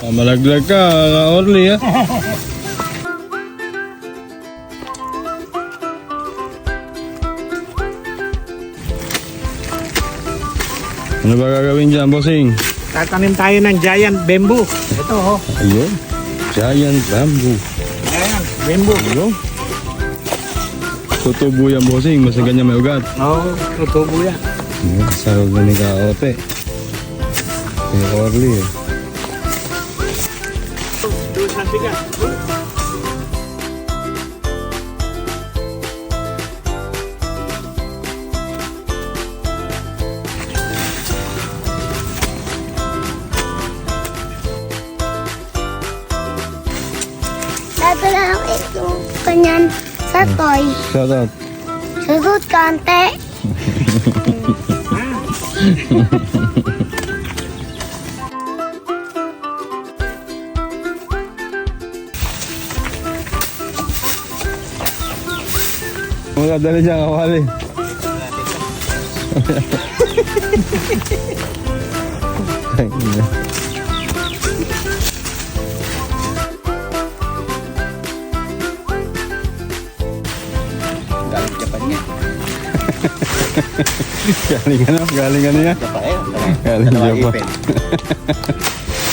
Malaglag ka, Orly ha. Ano ba gagawin dyan, bossing? Tatanim tayo ng giant bamboo. Ito oh. Ayun, giant bamboo. Ayan, bamboo. Ayun. Tutubo yan, bossing, mas ganyan may ugat. Oo, tutubo yan. Sarap na ni Kaote. Kay Orly eh. Doon sa sigat. Dati lang ito kanyan sa toy. Shout out. Susut kante. Mga dali dyan, kawali. Galing Japan niya. Galing ano yan? Japan eh. Galing Japan.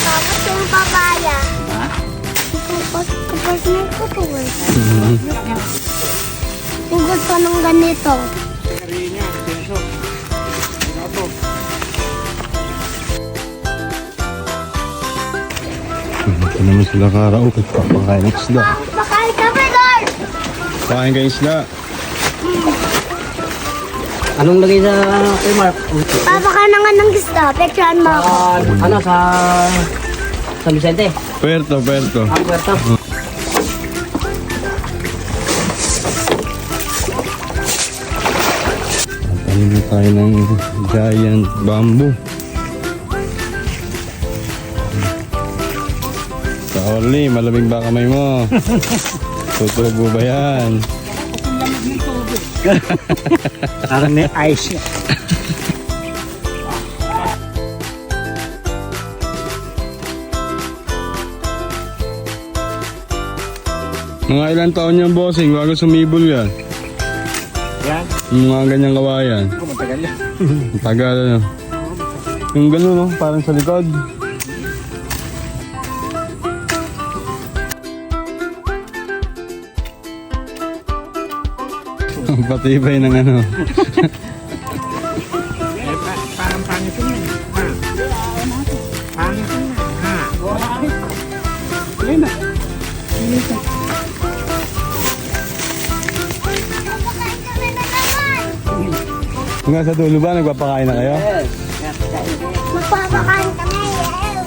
Tapos yung papaya. Ha? Kapag may kutuloy. Yung gusto ng ganito. Kariya niya, senso. Ito. Ito naman sila karaoke. Pakain ng isda. Bakain kami, Lord! Pakain kayo isda. Anong lagay sa kay Mark? Papakain na nga ng isda. Picturean mo ako. Ano sa San Vicente? Puerto. Ang puerto. Tanim na tayo ng giant bamboo. Sa Orly, malamig ba kamay mo? Tutubo ba yan? Parang may ice. Mga ilang taon yan, bossing, bago sumibol yan. Yan. Yung mga ganyang kawayan. Matagal yan. Tagal ano. Yung gano'n no, parang sa likod. Ang patibay ng ano. Parang pangit yun yan. Ha? Pangit yun yan. Ha? Ayun na. Papakain kami na naman. Hanggang sa dulo ba, nagpapakain na kayo? Magpapakain kami. Yes.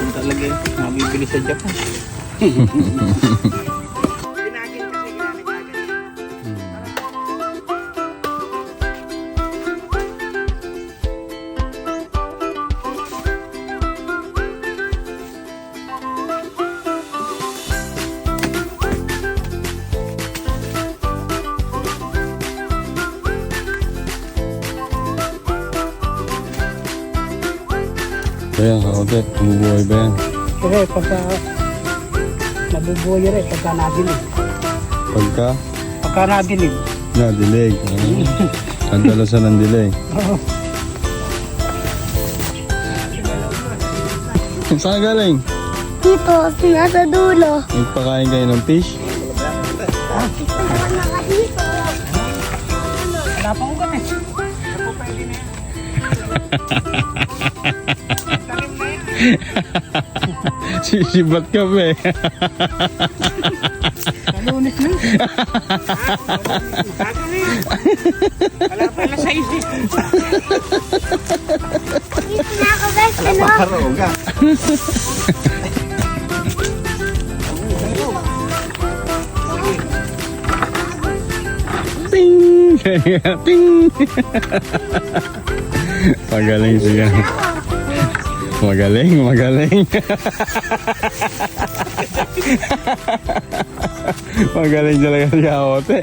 Talaga yun. Mabibili sa Japan. Ginagin kasi ginagin. Kaya, Kaote, tumubuhay ba yan? Kasi pagka nabubuhay rin, pagka nadilig. Pagka nadilig. Nadilig. Ang dalasan ng delay. Saan galing? Dito, nasa dulo. Nagpakain kayo ng fish? Dito. Wala pa ko kami. Ako pwede na yan. Talim na yan. Sisibat ka ba eh. Nalunis na. Bago na yan. Wala pa na sa isip. Dito na ako, guys. Ano? Karoga. Ting! Ting! Pagaling siya. Magaling, magaling. Magaling talaga si Kaote.